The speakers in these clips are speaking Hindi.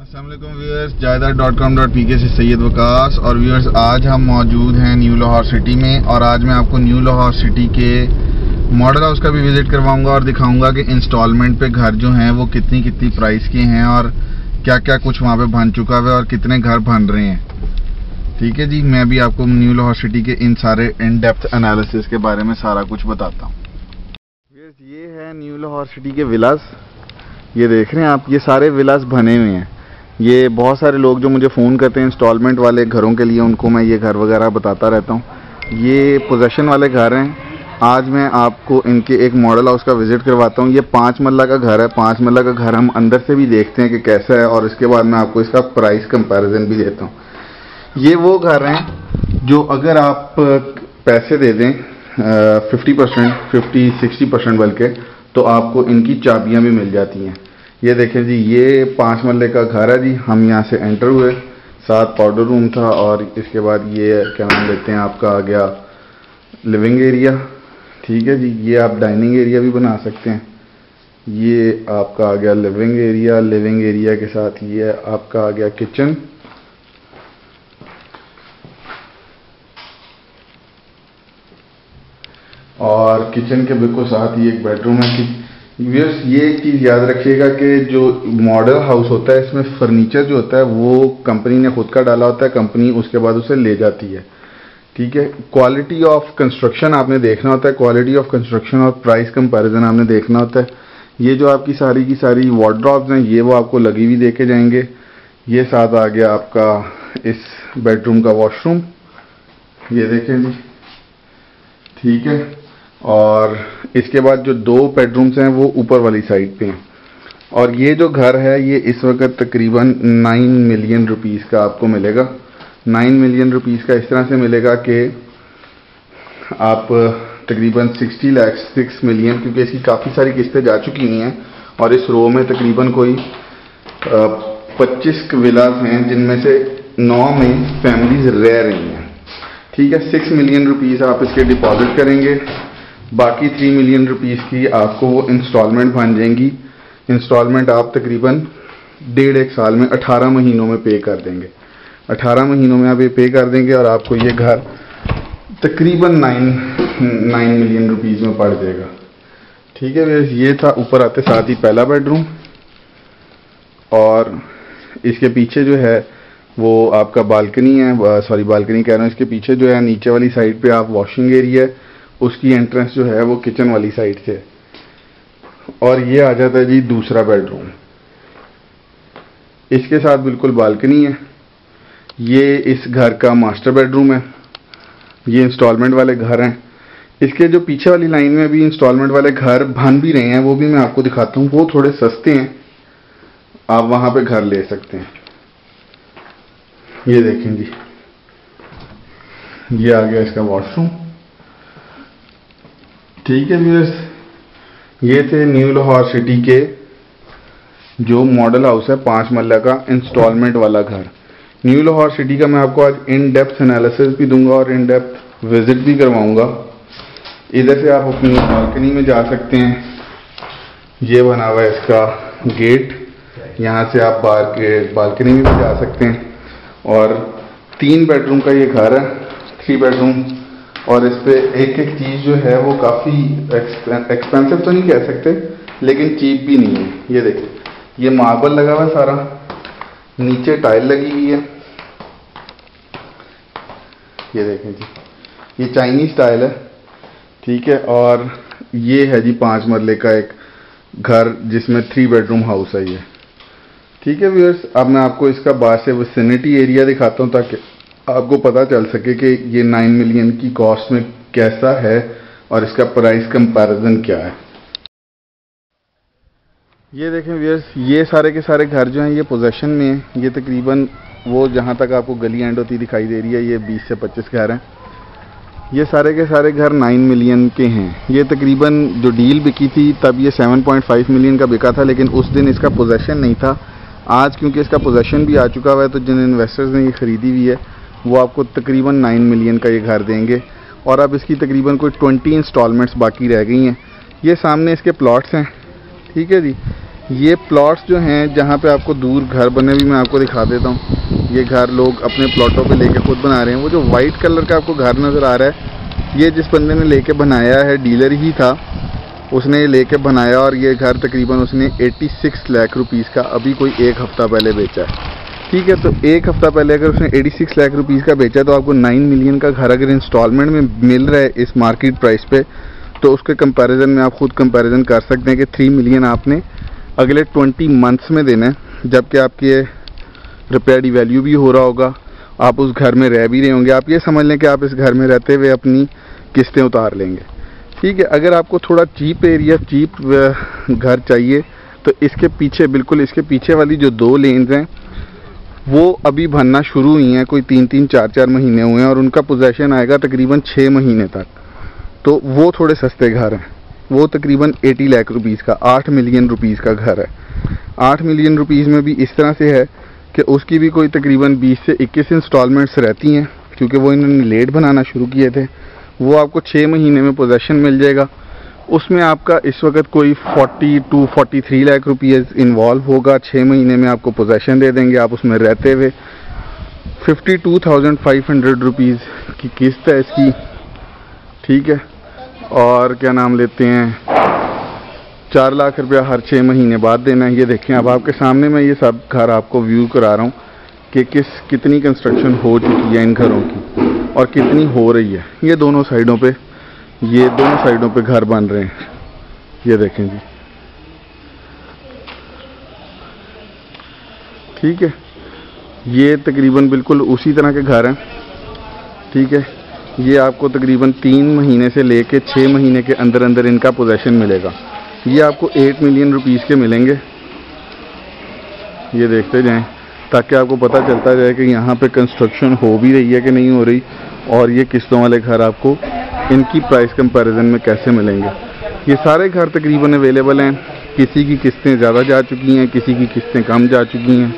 अस्सलामुअलैकुम व्यूअर्स, जायदाद.com.pk से सैयद वकास। और व्यूअर्स, आज हम मौजूद हैं न्यू लाहौर सिटी में और आज मैं आपको न्यू लाहौर सिटी के मॉडल हाउस का भी विज़िट करवाऊंगा और दिखाऊंगा कि इंस्टॉलमेंट पे घर जो हैं वो कितनी कितनी प्राइस के हैं और क्या क्या कुछ वहाँ पे बन चुका है और कितने घर बन रहे हैं। ठीक है जी, मैं भी आपको न्यू लाहौर सिटी के इन सारे इन डेप्थ एनालिसिस के बारे में सारा कुछ बताता हूँ। ये है न्यू लाहौर सिटी के विलास, ये देख रहे हैं आप, ये सारे विलास बने हुए हैं। ये बहुत सारे लोग जो मुझे फ़ोन करते हैं इंस्टॉलमेंट वाले घरों के लिए, उनको मैं ये घर वगैरह बताता रहता हूँ। ये पोजेशन वाले घर हैं। आज मैं आपको इनके एक मॉडल हाउस का विज़िट करवाता हूँ। ये 5 मरला का घर है। 5 मरला का घर हम अंदर से भी देखते हैं कि कैसा है और इसके बाद मैं आपको इसका प्राइस कंपैरिजन भी देता हूँ। ये वो घर हैं जो अगर आप पैसे दे दें 50%, 50-60% बल्कि, तो आपको इनकी चाबियाँ भी मिल जाती हैं। ये देखें जी, ये 5 मरले का घर है जी। हम यहाँ से एंटर हुए, साथ पाउडर रूम था और इसके बाद ये क्या नाम लेते हैं आपका आ गया लिविंग एरिया। ठीक है जी, ये आप डाइनिंग एरिया भी बना सकते हैं। ये आपका आ गया लिविंग एरिया। लिविंग एरिया के साथ ये आपका आ गया किचन। और किचन के बिल्कुल साथ ही एक बेडरूम है कि व्यूअर्स, ये एक चीज़ याद रखिएगा कि जो मॉडल हाउस होता है इसमें फर्नीचर जो होता है वो कंपनी ने खुद का डाला होता है। कंपनी उसके बाद उसे ले जाती है। ठीक है, क्वालिटी ऑफ कंस्ट्रक्शन आपने देखना होता है। क्वालिटी ऑफ कंस्ट्रक्शन और प्राइस कंपैरिजन आपने देखना होता है। ये जो आपकी सारी की सारी वार्डरोब्स हैं ये वो आपको लगी हुई देखे जाएंगे। ये साथ आ गया आपका इस बेडरूम का वॉशरूम, ये देखें जी। ठीक है, और इसके बाद जो 2 बेडरूम्स हैं वो ऊपर वाली साइड पे हैं। और ये जो घर है ये इस वक्त तकरीबन 9 मिलियन रुपीस का आपको मिलेगा। 9 मिलियन रुपीस का इस तरह से मिलेगा कि आप तकरीबन 60 लाख 6 मिलियन, क्योंकि इसकी काफ़ी सारी किस्तें जा चुकी हुई हैं और इस रो में तकरीबन कोई 25 विलास हैं जिनमें से 9 में फैमिलीज रह रही हैं। ठीक है, 6 मिलियन रुपीस आप इसके डिपॉजिट करेंगे, बाकी 3 मिलियन रुपीस की आपको वो इंस्टॉलमेंट बन जाएंगी। इंस्टॉलमेंट आप तकरीबन 1.5 साल में 18 महीनों में पे कर देंगे। 18 महीनों में आप ये पे कर देंगे और आपको ये घर तकरीबन 9 मिलियन रुपीस में पड़ जाएगा। ठीक है, ये था ऊपर आते साथ ही पहला बेडरूम। और इसके पीछे जो है वो आपका बालकनी है, सॉरी बालकनी कह रहा हूँ, इसके पीछे जो है नीचे वाली साइड पे आप वॉशिंग एरिया है, उसकी एंट्रेंस जो है वो किचन वाली साइड से। और ये आ जाता है जी दूसरा बेडरूम, इसके साथ बिल्कुल बालकनी है। ये इस घर का मास्टर बेडरूम है। ये इंस्टॉलमेंट वाले घर हैं। इसके जो पीछे वाली लाइन में भी इंस्टॉलमेंट वाले घर बन भी रहे हैं, वो भी मैं आपको दिखाता हूँ। वो थोड़े सस्ते हैं, आप वहां पे घर ले सकते हैं। ये देखें जी, ये आ गया इसका वॉशरूम। ठीक है व्यूअर्स, ये थे न्यू लाहौर सिटी के जो मॉडल हाउस है 5 मरला का इंस्टॉलमेंट वाला घर। न्यू लाहौर सिटी का मैं आपको आज इन डेप्थ एनालिसिस भी दूंगा और इन डेप्थ विजिट भी करवाऊंगा। इधर से आप अपनी बालकनी में जा सकते हैं। ये बना हुआ है इसका गेट, यहाँ से आप बाहर के बालकनी में भी जा सकते हैं। और 3 बेडरूम का ये घर है, 3 बेडरूम। और इस पे एक एक चीज़ जो है वो काफ़ी एक्सपेंसिव तो नहीं कह सकते, लेकिन चीप भी नहीं है। ये देखिए, ये मार्बल लगा हुआ है सारा, नीचे टाइल लगी हुई है। ये देखें जी, ये चाइनीज टाइल है। ठीक है, और ये है जी 5 मरले का एक घर जिसमें 3 बेडरूम हाउस है ये। ठीक है व्यूअर्स, अब मैं आपको इसका बाहर से विसिनिटी एरिया दिखाता हूँ ताकि आपको पता चल सके कि ये 9 मिलियन की कॉस्ट में कैसा है और इसका प्राइस कंपैरिजन क्या है। ये देखें व्यूअर्स, ये सारे के सारे घर जो हैं ये पोजेशन में हैं। ये तकरीबन वो जहाँ तक आपको गली एंड होती दिखाई दे रही है, ये 20 से 25 घर हैं। ये सारे के सारे घर 9 मिलियन के हैं। ये तकरीबन जो डील बिकी थी तब ये 7.5 मिलियन का बिका था, लेकिन उस दिन इसका पोजेशन नहीं था। आज क्योंकि इसका पोजेशन भी आ चुका हुआ है, तो जिन इन्वेस्टर्स ने ये ख़रीदी हुई है वो आपको तकरीबन 9 मिलियन का ये घर देंगे। और अब इसकी तकरीबन कोई 20 इंस्टॉलमेंट्स बाकी रह गई हैं। ये सामने इसके प्लॉट्स हैं। ठीक है जी, ये प्लॉट्स जो हैं जहाँ पे आपको दूर घर बने भी मैं आपको दिखा देता हूँ। ये घर लोग अपने प्लॉटों पे लेके खुद बना रहे हैं। वो जो वाइट कलर का आपको घर नज़र आ रहा है, ये जिस बंदे ने लेके बनाया है, डीलर ही था, उसने लेके बनाया और ये घर तकरीबन उसने 86 लाख रुपीस का अभी कोई एक हफ़्ता पहले बेचा है। ठीक है, तो एक हफ़्ता पहले अगर उसने 86 लाख रुपीस का बेचा तो आपको 9 मिलियन का घर अगर इंस्टॉलमेंट में मिल रहा है इस मार्केट प्राइस पे, तो उसके कंपैरिजन में आप खुद कंपैरिजन कर सकते हैं कि 3 मिलियन आपने अगले 20 मंथ्स में देना है, जबकि आपके रुपया डिवैल्यू भी हो रहा होगा, आप उस घर में रह भी रहे होंगे। आप ये समझ लें कि आप इस घर में रहते हुए अपनी किस्तें उतार लेंगे। ठीक है, अगर आपको थोड़ा चीप एरिया, चीप घर चाहिए तो इसके पीछे, बिल्कुल इसके पीछे वाली जो 2 लेन्स हैं वो अभी बनना शुरू हुई हैं, कोई 3-3, 4-4 महीने हुए हैं और उनका पोजेसन आएगा तकरीबन 6 महीने तक। तो वो थोड़े सस्ते घर हैं, वो तकरीबन 80 लाख रुपीस का, 8 मिलियन रुपीस का घर है। 8 मिलियन रुपीस में भी इस तरह से है कि उसकी भी कोई तकरीबन 20 से 21 इंस्टॉलमेंट्स रहती हैं, क्योंकि वो इन्होंने लेट बनाना शुरू किए थे। वो आपको 6 महीने में पोजेसन मिल जाएगा। उसमें आपका इस वक्त कोई 40 to 43 लाख रुपीस इन्वॉल्व होगा। 6 महीने में आपको पोजेसन दे देंगे, आप उसमें रहते हुए। 52,500 रुपीज़ की किस्त है इसकी। ठीक है, और क्या नाम लेते हैं, 4 लाख रुपया हर 6 महीने बाद देना है। ये देखें, अब आपके सामने मैं ये सब घर आपको व्यू करा रहा हूँ कि कितनी कंस्ट्रक्शन हो चुकी है इन घरों की और कितनी हो रही है। ये दोनों साइडों पे घर बन रहे हैं। ये देखें जी, ठीक है, ये तकरीबन बिल्कुल उसी तरह के घर हैं। ठीक है, ये आपको तकरीबन 3 महीने से लेके 6 महीने के अंदर अंदर इनका पोजेसन मिलेगा। ये आपको 8 मिलियन रुपीस के मिलेंगे। ये देखते जाएं ताकि आपको पता चलता जाए कि यहाँ पे कंस्ट्रक्शन हो भी रही है कि नहीं हो रही, और ये किस्तों वाले घर आपको इनकी प्राइस कंपैरिजन में कैसे मिलेंगे। ये सारे घर तकरीबन अवेलेबल हैं। किसी की किस्तें ज़्यादा जा चुकी हैं, किसी की किस्तें कम जा चुकी हैं,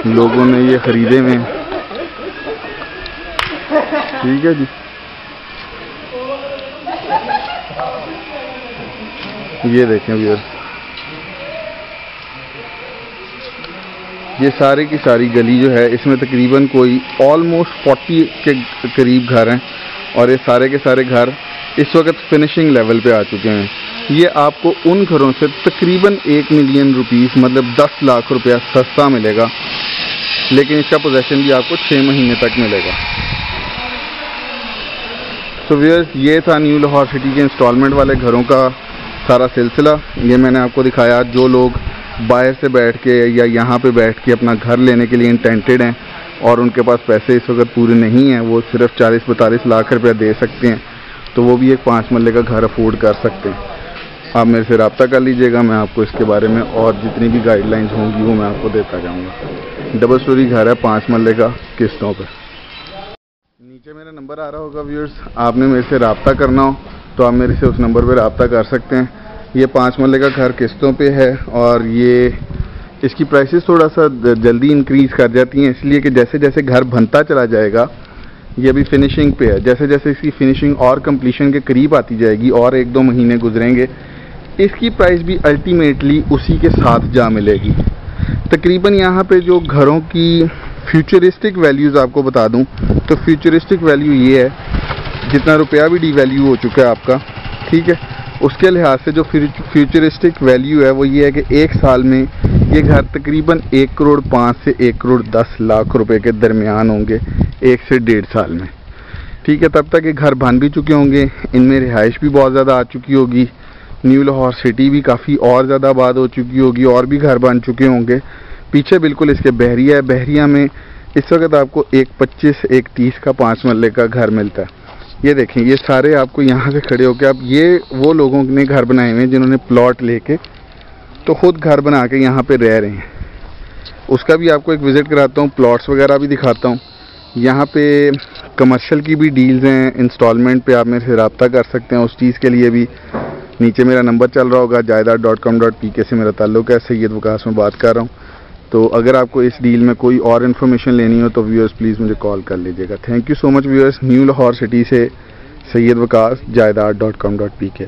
लोगों ने ये ख़रीदे हुए हैं। ठीक है जी, ये देखें व्यूअर्स, ये सारी की सारी गली जो है इसमें तकरीबन कोई ऑलमोस्ट 40 के करीब घर हैं और ये सारे के सारे घर इस वक्त फिनिशिंग लेवल पे आ चुके हैं। ये आपको उन घरों से तकरीबन 1 मिलियन रुपीस मतलब 10 लाख रुपया सस्ता मिलेगा, लेकिन इसका पोजेसन भी आपको 6 महीने तक मिलेगा। तो व्यूअर्स, ये था न्यू लाहौर सिटी के इंस्टॉलमेंट वाले घरों का सारा सिलसिला। ये मैंने आपको दिखाया। जो लोग बाहर से बैठ के या यहाँ पे बैठ के अपना घर लेने के लिए इंटेंटेड हैं और उनके पास पैसे इस वक्त पूरे नहीं हैं, वो सिर्फ 40-42 लाख रुपया दे सकते हैं, तो वो भी एक 5 मरले का घर अफोर्ड कर सकते हैं। आप मेरे से रब्ता कर लीजिएगा, मैं आपको इसके बारे में और जितनी भी गाइडलाइंस होंगी वो मैं आपको देता जाऊँगा। डबल स्टोरी घर है, 5 मरले का, किस्तों पर। नीचे मेरा नंबर आ रहा होगा व्यूअर्स, आपने मेरे से रब्ता करना हो तो आप मेरे से उस नंबर पर रब्ता कर सकते हैं। ये 5 मरले का घर किस्तों पे है और ये इसकी प्राइसेस थोड़ा सा जल्दी इंक्रीज़ कर जाती हैं, इसलिए कि जैसे जैसे घर बनता चला जाएगा, ये अभी फिनिशिंग पे है, जैसे जैसे इसकी फिनिशिंग और कंप्लीशन के करीब आती जाएगी और 1-2 महीने गुजरेंगे, इसकी प्राइस भी अल्टीमेटली उसी के साथ जा मिलेगी। तकरीबन यहाँ पे जो घरों की फ्यूचरिस्टिक वैल्यूज़ आपको बता दूँ तो फ्यूचरिस्टिक वैल्यू ये है, जितना रुपया भी डिवैल्यू हो चुका है आपका, ठीक है, उसके लिहाज से जो फ्यूचरिस्टिक वैल्यू है वो ये है कि 1 साल में ये घर तकरीबन 1 करोड़ 5 से 1 करोड़ 10 लाख रुपए के दरमियान होंगे 1 से 1.5 साल में। ठीक है, तब तक ये घर बन भी चुके होंगे, इनमें रिहाइश भी बहुत ज़्यादा आ चुकी होगी, न्यू लाहौर सिटी भी काफ़ी और ज़्यादा आबाद हो चुकी होगी और भी घर बन चुके होंगे। पीछे बिल्कुल इसके बहरिया है, बहरिया में इस वक्त आपको 1.25 1.30 का 5 मरले का घर मिलता है। ये देखें, ये सारे आपको यहाँ से खड़े होकर, आप ये वो लोगों ने घर बनाए हुए हैं जिन्होंने प्लॉट लेके तो खुद घर बना के यहाँ पे रह रहे हैं। उसका भी आपको एक विज़िट कराता हूँ, प्लॉट्स वगैरह भी दिखाता हूँ। यहाँ पे कमर्शियल की भी डील्स हैं, इंस्टॉलमेंट पे आप मेरे से रब्ता कर सकते हैं। उस चीज़ के लिए भी नीचे मेरा नंबर चल रहा होगा, जायदाद.com.pk से मेरा ताल्लुक़ है, सैयद वकास में बात कर रहा हूँ। तो अगर आपको इस डील में कोई और इन्फॉर्मेशन लेनी हो तो व्यूअर्स प्लीज़ मुझे कॉल कर लीजिएगा। Thank you so much viewers. New Lahore city से सैयद वकास, जायदाद.com.pk।